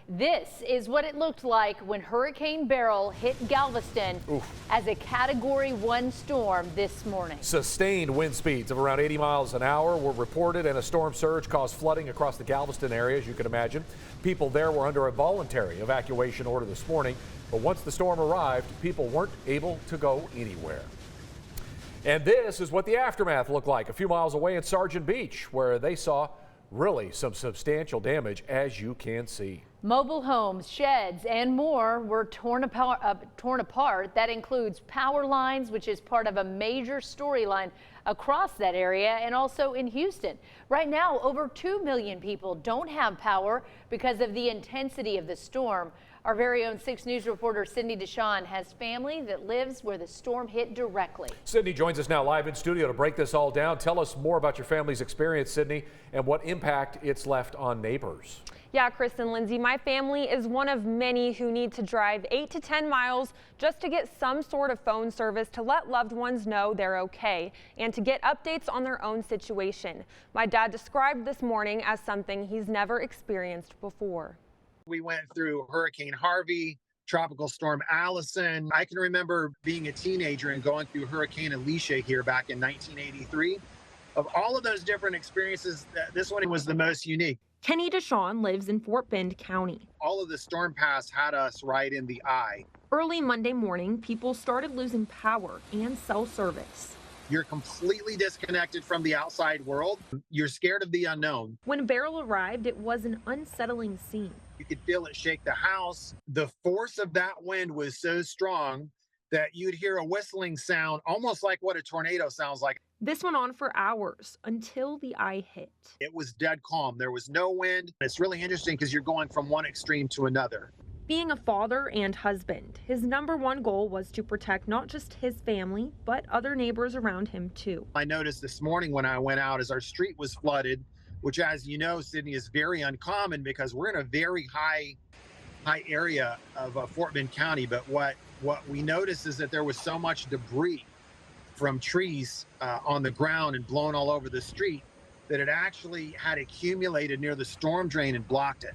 This is what it looked like when Hurricane Beryl hit Galveston as a Category 1 storm this morning. Sustained wind speeds of around 80 miles an hour were reported, and a storm surge caused flooding across the Galveston area, as you can imagine. People there were under a voluntary evacuation order this morning, but once the storm arrived, people weren't able to go anywhere. And this is what the aftermath looked like a few miles away in Sargent Beach, where they saw really some substantial damage, as you can see. Mobile homes, sheds, and more were torn apart. That includes power lines, which is part of a major storyline across that area and also in Houston. Right now, over 2 million people don't have power because of the intensity of the storm. Our very own 6 News reporter Cindy Deshawn has family that lives where the storm hit directly. Sydney joins us now live in studio to break this all down. Tell us more about your family's experience, Sydney, and what impact it's left on neighbors. Yeah, Chris and Lindsay, my family is one of many who need to drive 8 to 10 miles just to get some sort of phone service to let loved ones know they're okay and to get updates on their own situation. My dad described this morning as something he's never experienced before. We went through Hurricane Harvey, Tropical Storm Allison. I can remember being a teenager and going through Hurricane Alicia here back in 1983. Of all of those different experiences, this one was the most unique. Kenny Deshawn lives in Fort Bend County. All of the storm paths had us right in the eye. Early Monday morning, people started losing power and cell service. You're completely disconnected from the outside world. You're scared of the unknown. When Beryl arrived, it was an unsettling scene. You could feel it shake the house. The force of that wind was so strong that you'd hear a whistling sound, almost like what a tornado sounds like. This went on for hours until the eye hit. It was dead calm. There was no wind. It's really interesting because you're going from one extreme to another. Being a father and husband, his #1 goal was to protect not just his family, but other neighbors around him too. I noticed this morning when I went out as our street was flooded, which, as you know, Sydney, is very uncommon because we're in a very high area of Fort Bend County. But what we noticed is that there was so much debris from trees on the ground and blown all over the street that it actually had accumulated near the storm drain and blocked it.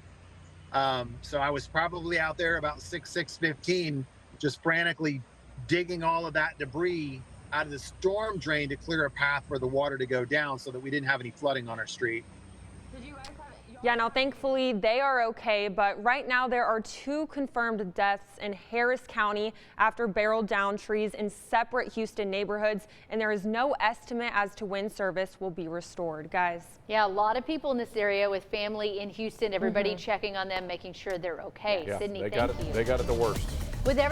So I was probably out there about 6:15, just frantically digging all of that debris out of the storm drain to clear a path for the water to go down so that we didn't have any flooding on our street. Yeah, now thankfully they are okay, but right now there are 2 confirmed deaths in Harris County after Beryl downed trees in separate Houston neighborhoods, and there is no estimate as to when service will be restored, guys. Yeah, a lot of people in this area with family in Houston, everybody checking on them, making sure they're okay. Yeah, Sydney, they thank got it. you. They got it the worst. With every